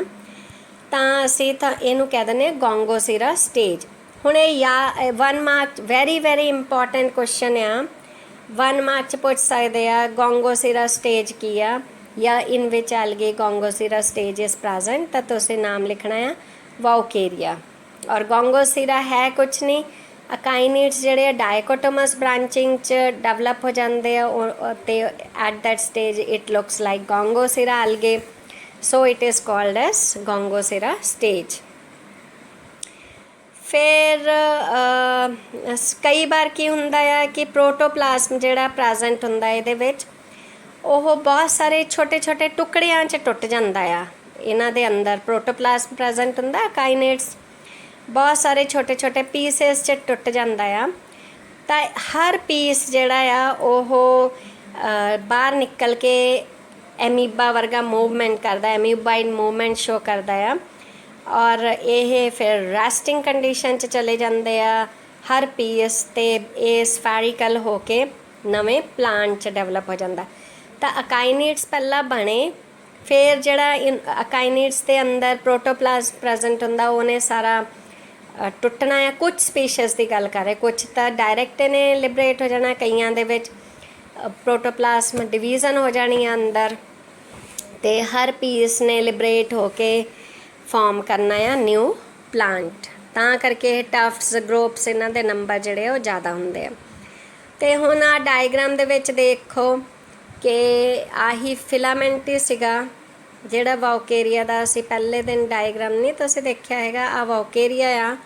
तो असीं तो इहनूं कह दिंदे गोंगोसीरा स्टेज। हुण या 1 मार्क वेरी इंपॉर्टेंट क्वेश्चन आ, 1 मार्क च पुछ सकते आ गोंगोसीरा स्टेज की आ या इन विच एलगी गोंगोसीरा स्टेज इज प्रेजेंट। तो तुसीं नाम लिखना है वॉकेरिया। और गोंगोसीरा है कुछ नहीं, अकाइनीड्स जिहड़े डाइकोटोमस ब्रांचिंग च डेवलप हो जाते हैं ते at that stage it looks like Gongrosira algae, so it is called as Gongrosira stage. फिर कई बार की हुंदा है कि प्रोटोप्लाज्म जिहड़ा प्रेजेंट हुंदा इहदे विच ਉਹ बहुत सारे छोटे छोटे टुकड़ियां च टुट जाता आ। इन्हां दे अंदर प्रोटोप्लाज्म प्रेजेंट हुंदा, अकाइनीड्स बहुत सारे छोटे छोटे पीसिस च टुट जाता आ। तो हर पीस जिहड़ा आ ओह बाहर निकल के एमीबा वर्गा मूवमेंट करता, एमीबाइड मूवमेंट शो करता आ और ये फिर रेस्टिंग कंडीशन च चले जाते आ हर पीस ते ये स्फैरिकल हो के नवे प्लांट च डेवलप हो जाता। तो अकाइनीड्स पहला बने, फिर जड़ा अकाइनीड्स के अंदर प्रोटोप्लाज्म प्रेजेंट हुंदा उन्हें सारा टुटना है। कुछ स्पीशीज़ की गल कर रहे, कुछ तो डायरैक्ट ने लिबरेट हो जाना, कईयां दे विच प्रोटोप्लाज्म डिवीज़न हो जानी है अंदर, ते हर पीस ने लिबरेट होके फॉर्म करना है न्यू प्लांट। तां करके टफ्ट्स ग्रुप्स इन्हां दे नंबर जिहड़े वो ज़्यादा हुंदे आ। ते हुण आ डायग्राम दे विच देखो कि आही फिलामेंट ही सीगा ਜਿਹੜਾ ਵਾਉਕੇਰੀਆ ਦਾ ਅਸੀਂ ਪਹਿਲੇ ਦਿਨ ਡਾਇਗਰਾਮ ਨਹੀਂ ਤੁਸੀਂ ਦੇਖਿਆ ਹੈਗਾ। ਆ ਵਾਉਕੇਰੀਆ ਆ,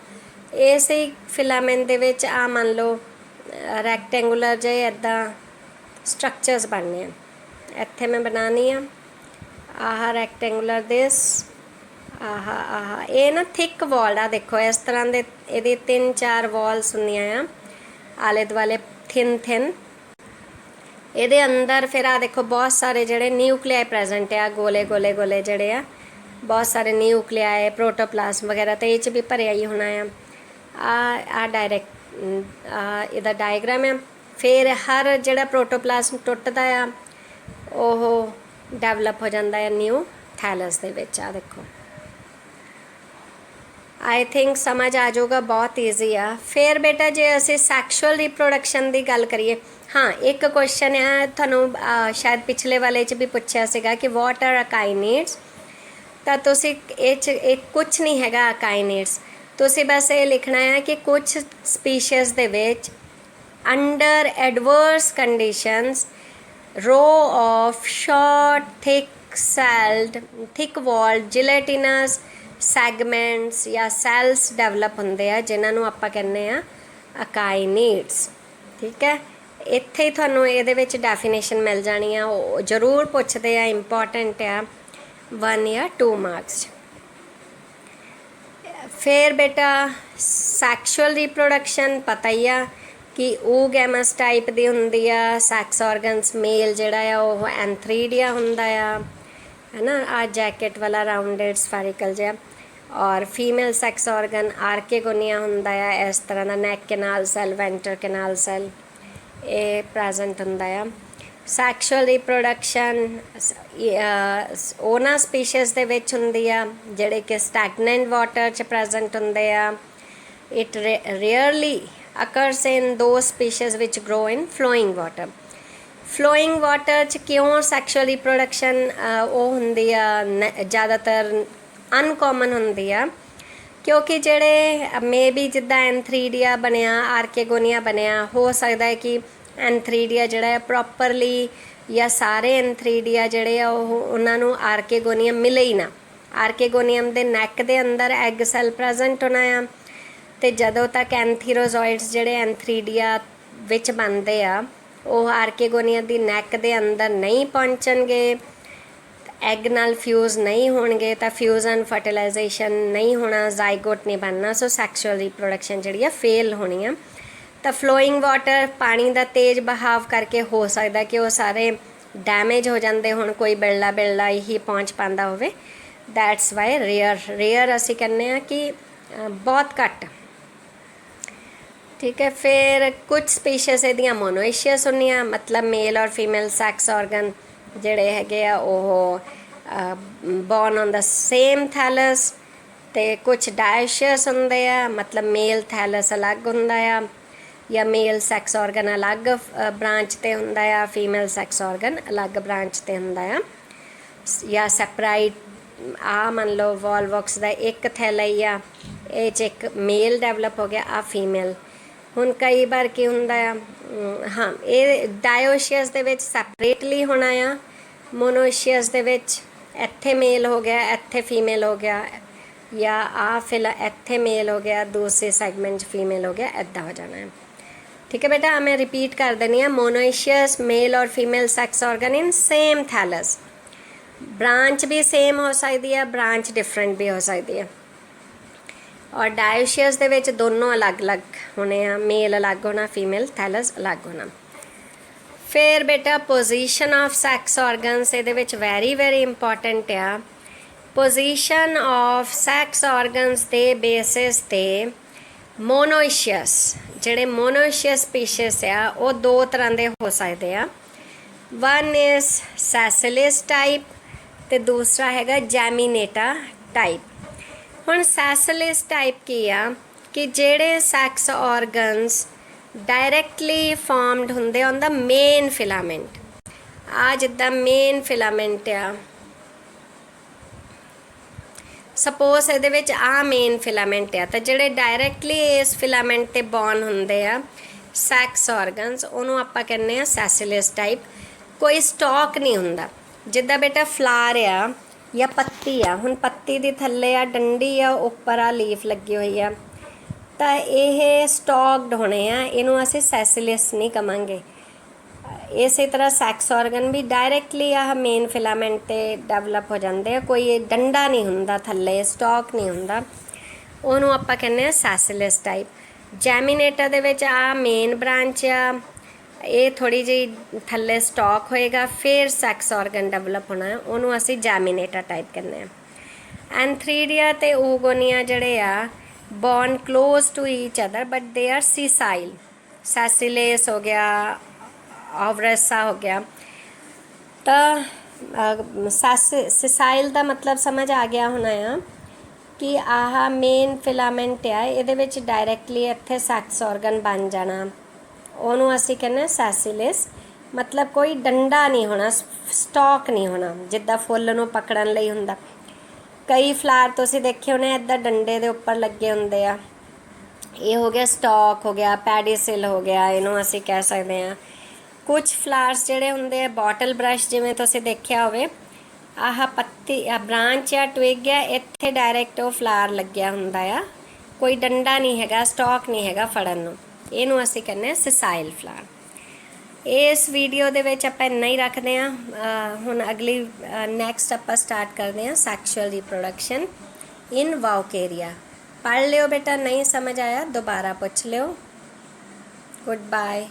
ਇਸੇ ਫਿਲਾਮੈਂਟ ਦੇ ਵਿੱਚ ਆ ਮੰਨ ਲਓ ਰੈਕਟੈਂਗੂਲਰ ਜਿਹੇ ਇੱਦਾਂ ਸਟਰਕਚਰਸ ਬਣਨੇ ਆ। ਇੱਥੇ ਮੈਂ ਬਣਾਉਣੀ ਆ ਆਹ ਰੈਕਟੈਂਗੂਲਰ ਦਿਸ, ਆਹ ਇਹ ਨਾ ਥਿਕ ਵਾਲ ਆ, ਦੇਖੋ ਇਸ ਤਰ੍ਹਾਂ ਦੇ ਇਹਦੇ 3-4 ਵਾਲਸ ਹੁੰਦੀਆਂ ਆ ਆਲੇ ਦੁਆਲੇ ਥਿਨ। ਇਹਦੇ ਅੰਦਰ ਫਿਰ ਆ ਦੇਖੋ ਬਹੁਤ ਸਾਰੇ ਜਿਹੜੇ ਨਿਊਕਲੀਆਈ ਪ੍ਰੈਜ਼ੈਂਟ ਆ, ਗੋਲੇ ਜਿਹੜੇ ਆ ਬਹੁਤ ਸਾਰੇ ਨਿਊਕਲੀਆਈ ਪ੍ਰੋਟੋਪਲਾਜ਼ਮ ਵਗੈਰਾ ਤੇ ਇਹ 'ਚ ਵੀ ਭਰਿਆ ਹੀ ਹੋਣਾ ਆ ਡਾਇਰੈਕਟ ਇਹਦਾ ਡਾਇਗਰਾਮ ਆ। ਫਿਰ ਹਰ ਜਿਹੜਾ ਪ੍ਰੋਟੋਪਲਾਜ਼ਮ ਟੁੱਟਦਾ ਆ ਉਹ ਡਿਵੈਲਪ ਹੋ ਜਾਂਦਾ ਹੈ ਨਿਊ ਥੈਲਸ ਦੇ ਵਿੱਚ। ਆ ਦੇਖੋ आई थिंक समझ आ जाऊगा, बहुत ईजी आ। फिर बेटा जे असी सैक्शुअल रिप्रोडक्शन की गल करिए, हाँ एक क्वेश्चन है थानू शायद पिछले वाले च भी पूछा सीगा कि वॉट आर अकाइनेट्स, तो तुसी एक कुछ नहीं हैगा अकाइनेट्स, तुसी बस ये लिखना है कि कुछ species they which under adverse conditions row of short thick walled gelatinous segments या सैल्स डेवलप होंदे आ जिन्होंने आपां कहने आ अकाइनेट्स। ठीक है, इत्थे ही तुहानूं इहदे विच डेफिनेशन मिल जानी आ, वो जरूर पुछदे आ, इंपॉर्टेंट आ 1 या 2 मार्क्स। फिर बेटा सैक्शुअल रिप्रोडक्शन पता ही आ कि oogamous टाइप दी हुंदी आ। सैक्स ऑर्गन्स मेल जिहड़ा आ वो एंथरीडिया हुंदा आ, है ना, आ जैकेट वाला राउंडेड स्फेरिकल जिहा, और फीमेल सैक्स ऑर्गन आर्केगोनिया हुंदा आ इस तरह का, neck canal cell venter canal cell ये प्रेजेंट हुंदा आ। सैक्शुअल रिप्रोडक्शन उन्हां स्पीशीज़ दे विच हुंदी आ जिहड़े कि स्टैगनेंट वाटर च प्रेजेंट हुंदे आ। It rarely occurs in two species which grow in flowing water. Flowing water च क्यों सैक्शुअल रिप्रोडक्शन वो हुंदी आ ज़्यादातर अनकॉमन हुंदी आ, क्योंकि जेड़े मे बी जिद्दां एंथरीडिया बनिया आर्केगोनिया बनिया, हो सकता है कि एंथरीडिया जिहड़ा है प्रॉपरली या सारे एंथरीडिया जिहड़े आ उन्हां नूं आर्केगोनियम मिले ही ना। आर्केगोनियम दे नैक दे अंदर एग सैल प्रेजेंट होना आ, ते जदों तक एंथीरोजॉइड्स जिहड़े एंथरीडिया विच बनदे आ ਉਹ ਆਰਕੇਗੋਨੀਆ ਦੀ ਨੈਕ ਦੇ ਅੰਦਰ ਨਹੀਂ ਪਹੁੰਚਣਗੇ, ਐਗ ਨਾਲ ਫਿਊਜ਼ ਨਹੀਂ ਹੋਣਗੇ, ਤਾਂ ਫਿਊਜ਼ਨ ਫਰਟੀਲਾਈਜੇਸ਼ਨ ਨਹੀਂ ਹੋਣਾ, ਜ਼ਾਈਗੋਟ ਨਹੀਂ ਬਣਨਾ, ਸੋ ਸੈਕਸ਼ੂਅਲ ਰਿਪਰੋਡਕਸ਼ਨ ਜਿਹੜੀ ਆ ਫੇਲ ਹੋਣੀ ਆ। ਤਾਂ ਫਲੋਇੰਗ ਵਾਟਰ ਪਾਣੀ ਦਾ ਤੇਜ਼ ਬਹਾਵ ਕਰਕੇ ਹੋ ਸਕਦਾ ਕਿ ਉਹ ਸਾਰੇ ਡੈਮੇਜ ਹੋ ਜਾਂਦੇ ਹੁਣ, ਕੋਈ ਬਿਰਲਾ ਹੀ ਪਹੁੰਚ ਪਾਉਂਦਾ ਹੋਵੇ। ਦੈਟਸ ਵਾਈ ਰੇਅਰ ਅਸੀਂ ਕਹਿੰਦੇ ਆ ਕਿ ਬਹੁਤ ਘੱਟ। ठीक है, फिर कुछ स्पीशीज़ ਇਹਦੀਆਂ मोनोइशियस ਹੁੰਦੀਆਂ, मतलब मेल और फीमेल सैक्स ऑर्गन ਜਿਹੜੇ ਹੈਗੇ ਆ ਉਹ born on the same thallus, ਤੇ कुछ डायोशियस ਹੁੰਦੇ ਆ, मतलब मेल थैलस अलग ਹੁੰਦਾ ਆ या मेल सैक्स ऑर्गन अलग ब्रांच ਤੇ ਹੁੰਦਾ ਆ, फीमेल सैक्स ऑर्गन अलग ब्रांच ਤੇ ਹੁੰਦਾ ਆ, या सैपराइट। आ ਮੰਨ ਲਓ वॉलवॉक्स ਦਾ ਇੱਕ ਥੈਲਾ ਹੀ ਆ, ਇਹ 'ਚ ਇੱਕ मेल डेवलप हो गया, आ फीमेल। ਹੁਣ ਕਈ ਵਾਰ ਕੀ ਹੁੰਦਾ ਆ, ਹਾਂ ਇਹ ਡਾਇਓਸ਼ੀਅਸ ਦੇ ਵਿੱਚ ਸੈਪਰੇਟਲੀ ਹੋਣਾ ਆ, ਮੋਨੋਸ਼ੀਅਸ ਦੇ ਵਿੱਚ ਇੱਥੇ ਮੇਲ ਹੋ ਗਿਆ ਇੱਥੇ ਫੀਮੇਲ ਹੋ ਗਿਆ, ਜਾਂ ਆ ਫਿਰ ਇੱਥੇ ਮੇਲ ਹੋ ਗਿਆ ਦੂਸਰੇ ਸੈਗਮੈਂਟ 'ਚ ਫੀਮੇਲ ਹੋ ਗਿਆ, ਇੱਦਾਂ ਹੋ ਜਾਣਾ ਹੈ। ठीक है बेटा, मैं रिपीट कर देनी है, मोनोइशियस मेल और female sex organ in same thallus, branch भी सेम हो सकती है, ब्रांच डिफरेंट भी हो सकती है, और डायोशियस दे विच दोनों अलग अलग होने, मेल अलग होना फीमेल थैलस अलग होना। फिर बेटा पोजीशन ऑफ सैक्स ऑर्गनस ये वैरी वैरी इंपॉर्टेंट आ। पोजीशन ऑफ सैक्स ऑर्गनस के बेसिस ते मोनोइशियस ਜਿਹੜੇ मोनोइशियस स्पीशीज़ आ वो दो तरह के हो सकते हैं। वन इज़ सैसिलिस टाइप ते दूसरा हैगा जैमिनेटा टाइप। हुण सैसिलिस टाइप की आ कि जेड़े सैक्स ऑर्गनस ਡਾਇਰੈਕਟਲੀ ਫਾਰਮਡ ਹੁੰਦੇ ਔਨ ਦਾ ਮੇਨ ਫਿਲਾਮੈਂਟ। ਆ ਜਿੱਦਾਂ ਮੇਨ ਫਿਲਾਮੈਂਟ ਆ, ਸਪੋਜ਼ ਇਹਦੇ ਵਿੱਚ ਆ ਮੇਨ ਫਿਲਾਮੈਂਟ ਆ, ਤਾਂ ਜਿਹੜੇ ਡਾਇਰੈਕਟਲੀ ਇਸ ਫਿਲਾਮੈਂਟ ਤੇ ਬੌਰਨ ਹੁੰਦੇ ਆ ਸੈਕਸ ਆਰਗਨਸ, ਉਹਨੂੰ ਆਪਾਂ ਕਹਿੰਦੇ ਆ ਸੈਸਿਲਸ ਟਾਈਪ। ਕੋਈ ਸਟਾਕ ਨਹੀਂ ਹੁੰਦਾ। ਜਿੱਦਾਂ ਬੇਟਾ ਫਲਾਰ ਆ ਜਾਂ ਪੱਤੀ ਆ, ਹੁਣ ਪੱਤੀ ਦੇ ਥੱਲੇ ਆ ਡੰਡੀ ਆ, ਉੱਪਰ ਆ ਲੀਫ ਲੱਗੀ ਹੋਈ ਆ, ਤਾਂ ਇਹ ਸਟਾਕਡ ਹੋਣੇ ਆ, ਇਹਨੂੰ ਅਸੀਂ ਸੈਸਿਲਸ ਨਹੀਂ ਕਵਾਂਗੇ। ਇਸੇ ਤਰ੍ਹਾਂ ਸੈਕਸ ਆਰਗਨ ਵੀ ਡਾਇਰੈਕਟਲੀ ਆਹ ਮੇਨ ਫਿਲਾਮੈਂਟ ਤੇ ਡਿਵੈਲਪ ਹੋ ਜਾਂਦੇ ਆ, ਕੋਈ ਡੰਡਾ ਨਹੀਂ ਹੁੰਦਾ ਥੱਲੇ, ਸਟਾਕ ਨਹੀਂ ਹੁੰਦਾ, ਉਹਨੂੰ ਆਪਾਂ ਕਹਿੰਦੇ ਆ ਸੈਸਿਲਸ ਟਾਈਪ। ਜੈਮੀਨੇਟਰ ਦੇ ਵਿੱਚ ਆ ਮੇਨ ਬ੍ਰਾਂਚ ਆ, ਇਹ ਥੋੜੀ ਜਿਹੀ ਥੱਲੇ ਸਟਾਕ ਹੋਏਗਾ, ਫਿਰ ਸੈਕਸ ਆਰਗਨ ਡਿਵੈਲਪ ਹੋਣਾ, ਉਹਨੂੰ ਅਸੀਂ ਜੈਮੀਨੇਟਰ ਟਾਈਪ ਕਹਿੰਦੇ ਆ। ਐਂਥਰੀਡੀਆ ਤੇ ਓਗੋਨੀਆ ਜਿਹੜੇ ਆ born close to each other but they are sessile. Sessiles ਹੋ ਗਿਆ, ऑवरेसा हो गया। तो सिसाइल का मतलब समझ आ गया होना है कि आह मेन फिलामेंट आ, ये डायरैक्टली इत्थे सैक्स ऑर्गन बन जाना, उन्होंने असी कहने सैसिलिस, मतलब कोई डंडा नहीं होना, स्टॉक नहीं होना जिद्दां फुੱਲ नूं पकड़न लई हुंदा। कई फ्लावर तुसीं देखे होने इदां डंडे दे उपर लगे हुंदे आ, ये हो गया स्टॉक हो गया, पैडिसिल हो गया, इहनूं असी कह सकते हैं। कुछ फ्लावर्स ਜਿਹੜੇ ਹੁੰਦੇ ਆ ਬੋਟਲ ਬ੍ਰਸ਼, ਜਿਵੇਂ ਤੁਸੀਂ ਦੇਖਿਆ ਹੋਵੇ ਆਹ ਪੱਤੀ ਆ ਬ੍ਰਾਂਚ ਆ ਟਵਿਗ ਆ, ਇੱਥੇ ਡਾਇਰੈਕਟ ਉਹ ਫਲਾਵਰ ਲੱਗਿਆ ਹੁੰਦਾ ਆ, ਕੋਈ ਡੰਡਾ ਨਹੀਂ ਹੈਗਾ, ਸਟਾਕ ਨਹੀਂ ਹੈਗਾ ਫੜਨ ਨੂੰ, ਇਹਨੂੰ ਅਸੀਂ ਕਹਿੰਦੇ ਆ ਸਿਸਾਈਲ ਫਲਾਵਰ। ਇਸ ਵੀਡੀਓ ਦੇ ਵਿੱਚ ਆਪਾਂ ਇੰਨਾ ਹੀ ਰੱਖਦੇ ਹਾਂ। ਹੁਣ ਅਗਲੀ ਨੈਕਸਟ ਆਪਾਂ ਸਟਾਰਟ ਕਰਦੇ ਹਾਂ ਸੈਕਸ਼ੂਅਲ ਰੀਪਰੋਡਕਸ਼ਨ ਇਨ ਵਾਊਕੇਰੀਆ। ਪੜ੍ਹ ਲਿਓ ਬੇਟਾ, ਨਹੀਂ ਸਮਝ ਆਇਆ ਦੁਬਾਰਾ ਪੁੱਛ ਲਿਓ। Good bye.